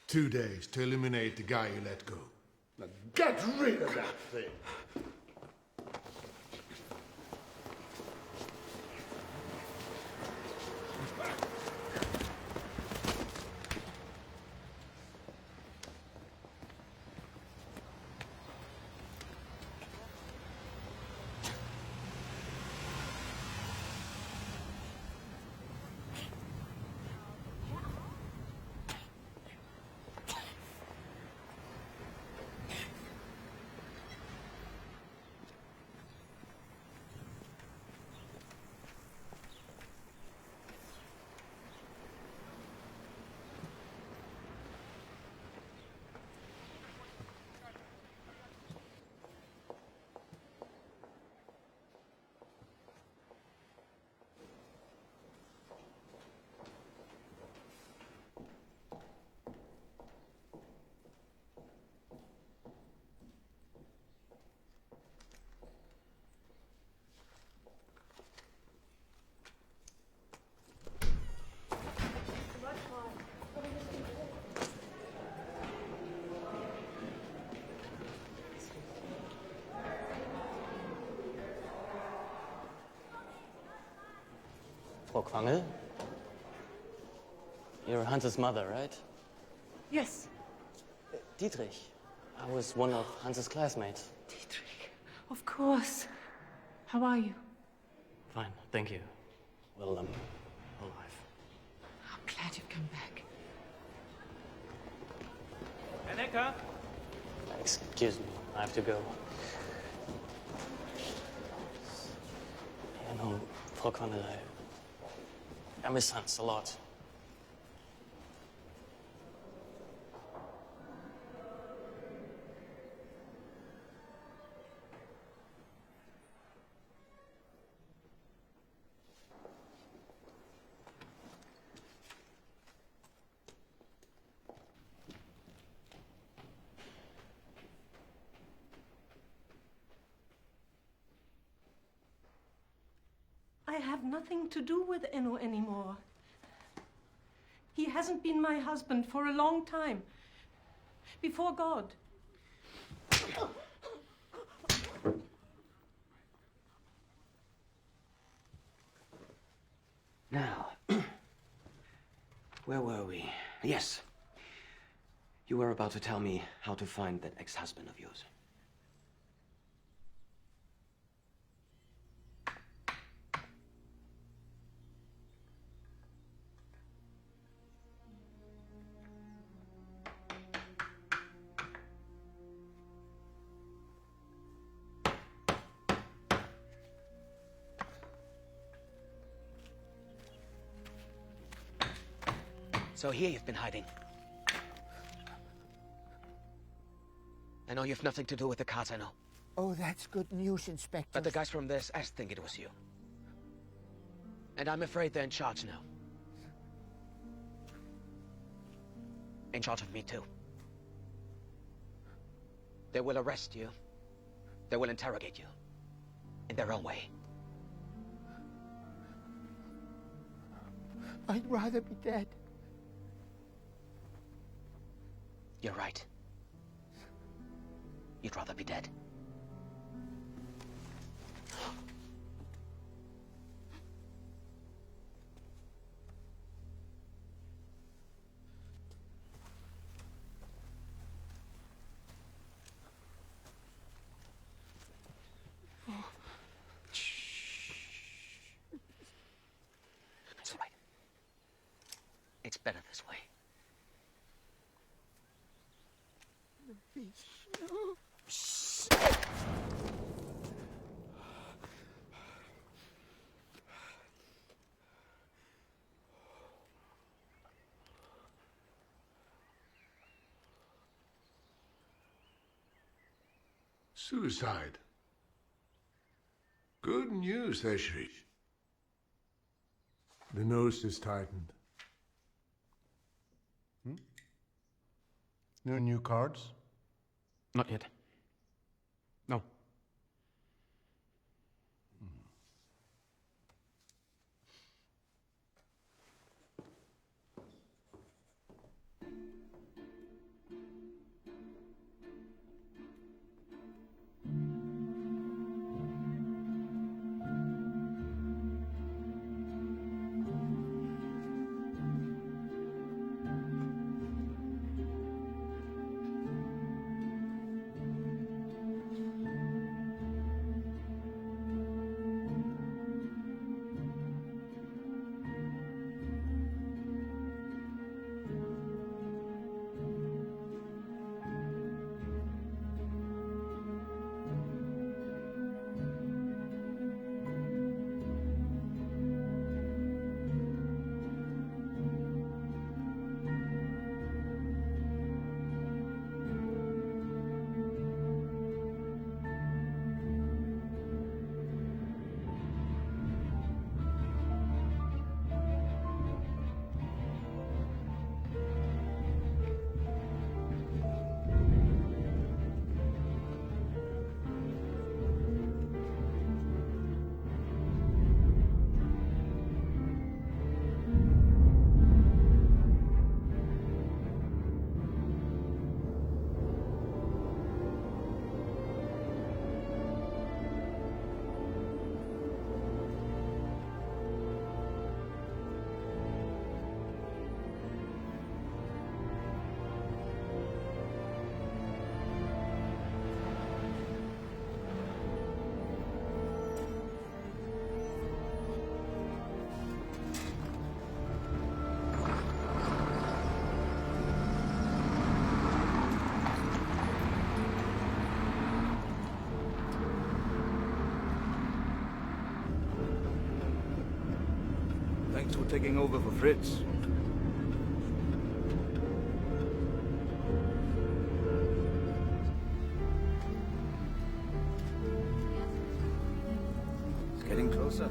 2 days to eliminate the guy you let go. Now get rid of that thing. Frau Quangel? You're Hans's mother, right? Yes. Dietrich. I was one of Hans's classmates. Dietrich, of course. How are you? Fine, thank you. Well, alive. I'm glad you've come back. Annika? Excuse me, I have to go. You know, Frau Quangel. I miss Hans a lot. I have nothing to do with Enno anymore. He hasn't been my husband for a long time. Before God. Now, where were we? Yes. You were about to tell me how to find that ex-husband of yours. So here you've been hiding. I know you've nothing to do with the cards, I know. Oh, that's good news, Inspector. But the guys from the SS think it was you. And I'm afraid they're in charge now. In charge of me, too. They will arrest you. They will interrogate you. In their own way. I'd rather be dead. You're right. You'd rather be dead. It's all right. It's better this way. Suicide. Good news, Eschrich. The nose is tightened. No new cards? Not yet. No. Thanks for taking over for Fritz. It's getting closer.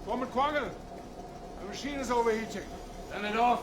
Foreman Quangle, the machine is overheating. Turn it off.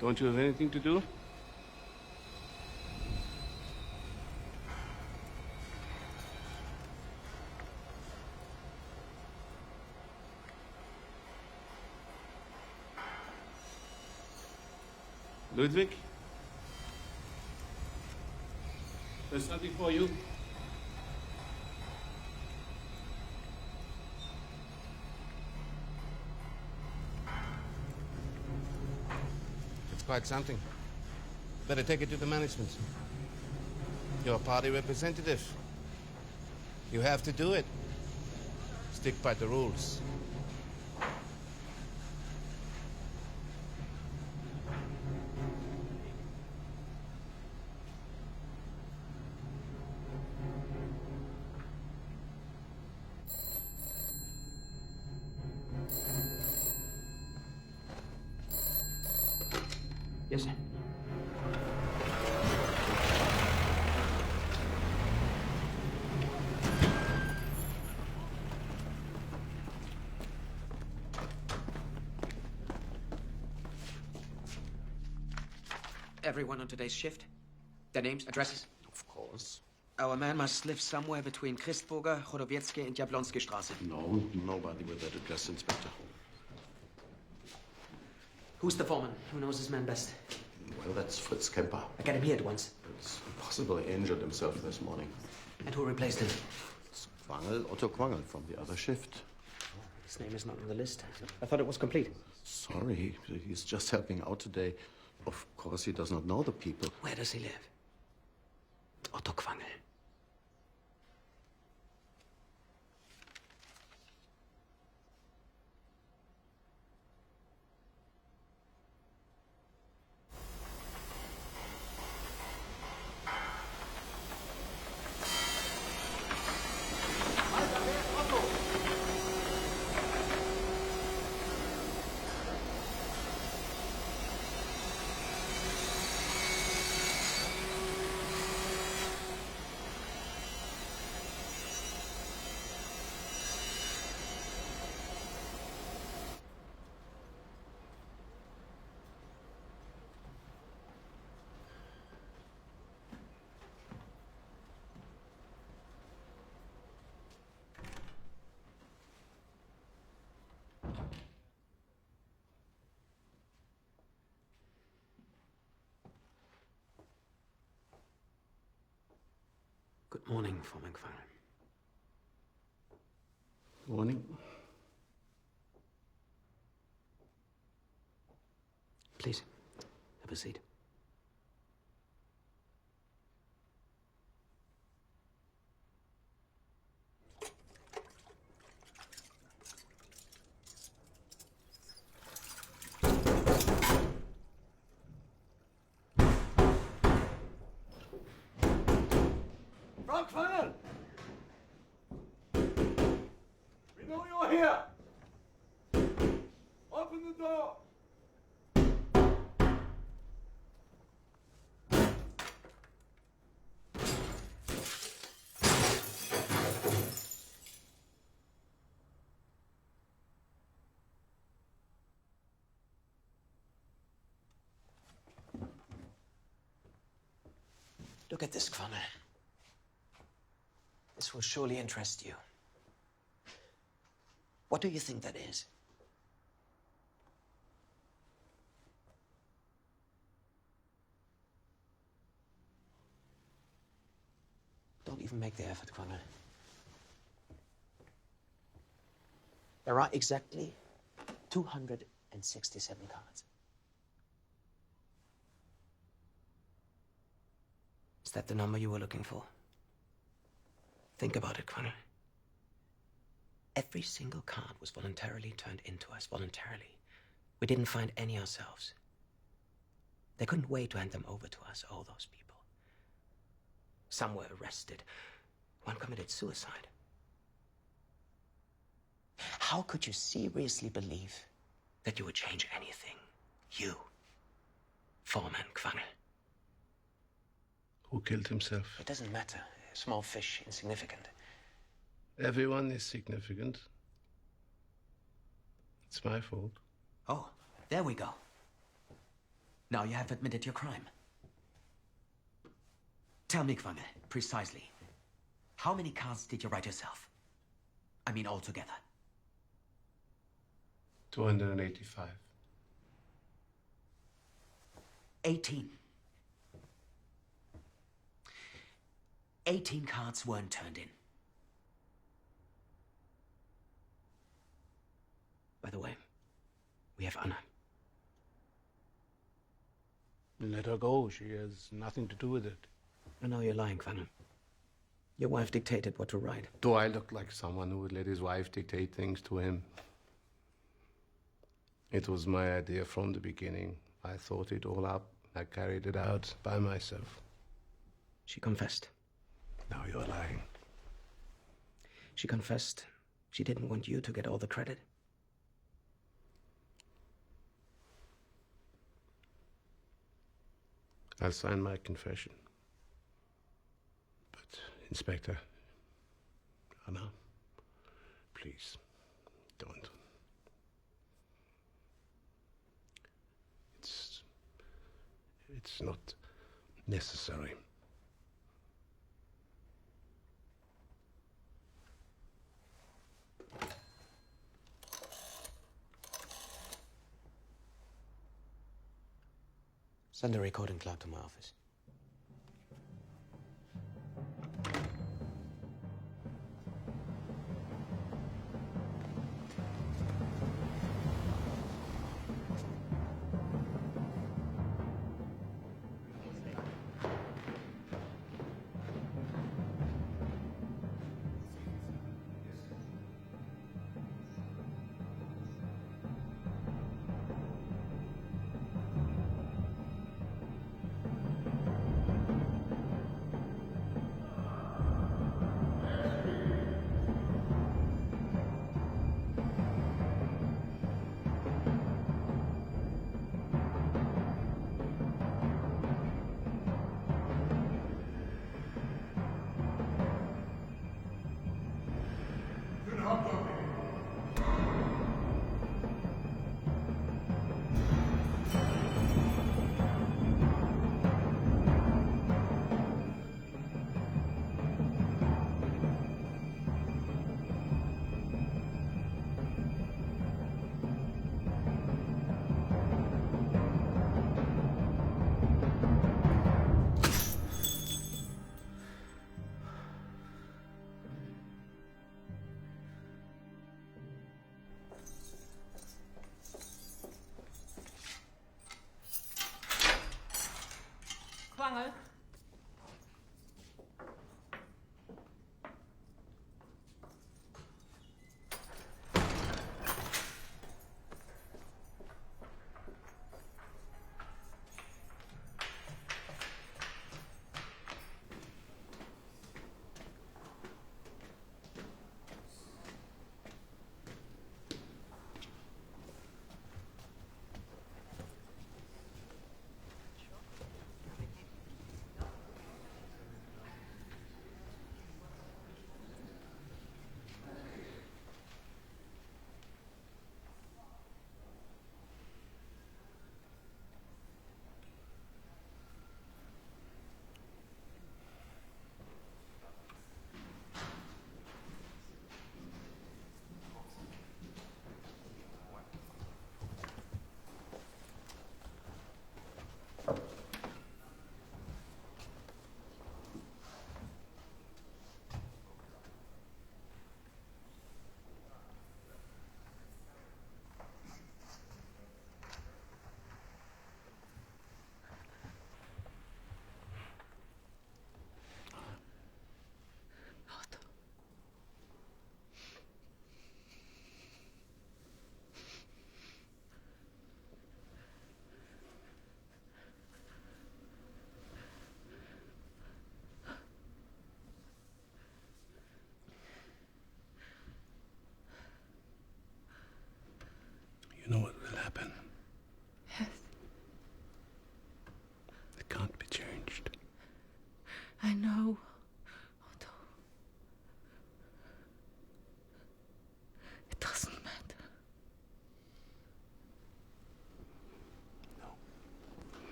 Don't you have anything to do? Ludwig? There's something for you. It's quite something. Better take it to the management. You're a party representative. You have to do it. Stick by the rules. Yes, sir. Everyone on today's shift? Their names, addresses? Of course. Our man must live somewhere between Christburger, Chodowieckie and Jablonski Straße. No, nobody with that address, Inspector. Who's the foreman? Who knows his man best? Well, that's Fritz Kemper. I get him here at once. It's impossible. He injured himself this morning. And who replaced him? It's Otto Quangel from the other shift. His name is not on the list. I thought it was complete. Sorry, he's just helping out today. Of course, he does not know the people. Where does he live? Otto Quangel. Good morning, Foreman Quangel. Morning. Please, have a seat. Frau Quangel! We know you're here! Open the door! Look at this, Quangel. This will surely interest you. What do you think that is? Don't even make the effort, Quangel. There are exactly 267 cards. Is that the number you were looking for? Think about it, Quangel. Every single card was voluntarily turned into us, voluntarily. We didn't find any ourselves. They couldn't wait to hand them over to us, all those people. Some were arrested. One committed suicide. How could you seriously believe that you would change anything? You, Foreman Quangel. Who killed himself? It doesn't matter. Small fish, insignificant. Everyone is significant. It's my fault. Oh, there we go. Now you have admitted your crime. Tell me, Quangel, precisely, how many cards did you write yourself? I mean, altogether. 285. 18. 18 cards weren't turned in. By the way, we have Anna. Let her go. She has nothing to do with it. I know you're lying, Quangel. Your wife dictated what to write. Do I look like someone who would let his wife dictate things to him? It was my idea from the beginning. I thought it all up. I carried it out by myself. She confessed. Now you're lying. She confessed she didn't want you to get all the credit. I'll sign my confession. But, Inspector, Anna, please, don't. It's not necessary. Send a recording cloud to my office.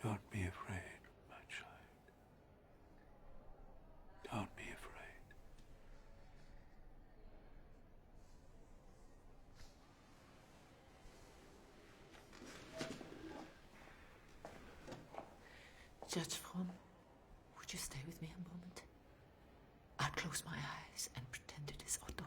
Don't be afraid, my child. Don't be afraid. Judge Fromm, would you stay with me a moment? I'll close my eyes and pretend it is Otto.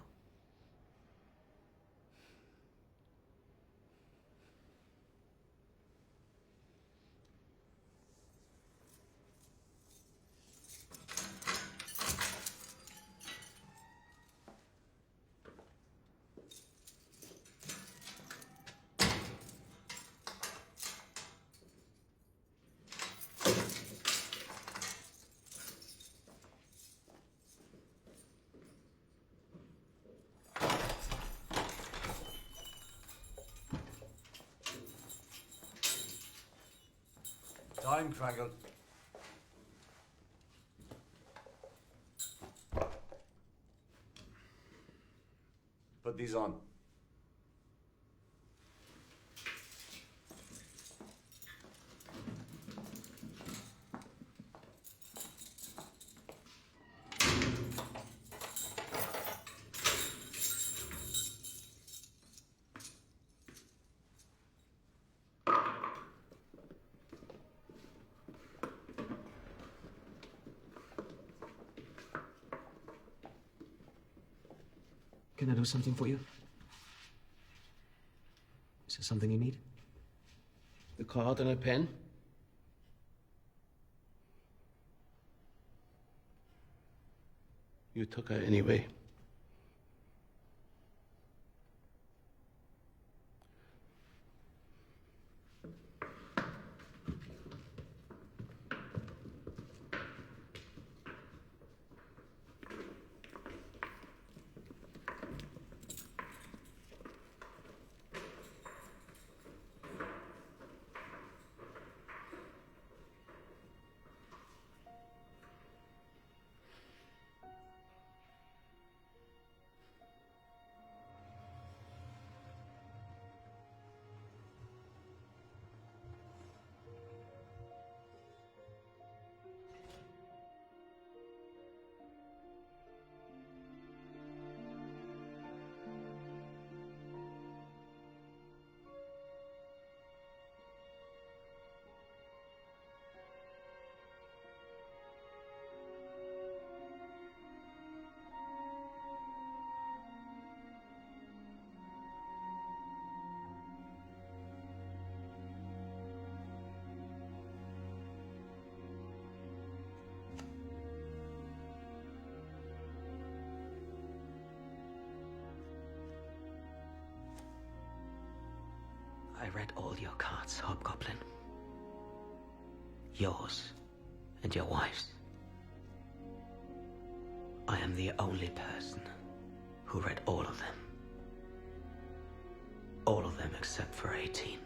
Time, Craggle. Put these on. Can I do something for you? Is there something you need? The card and a pen? You took her anyway. I read all your cards, Hobgoblin. Yours and your wife's. I am the only person who read all of them. All of them except for 18.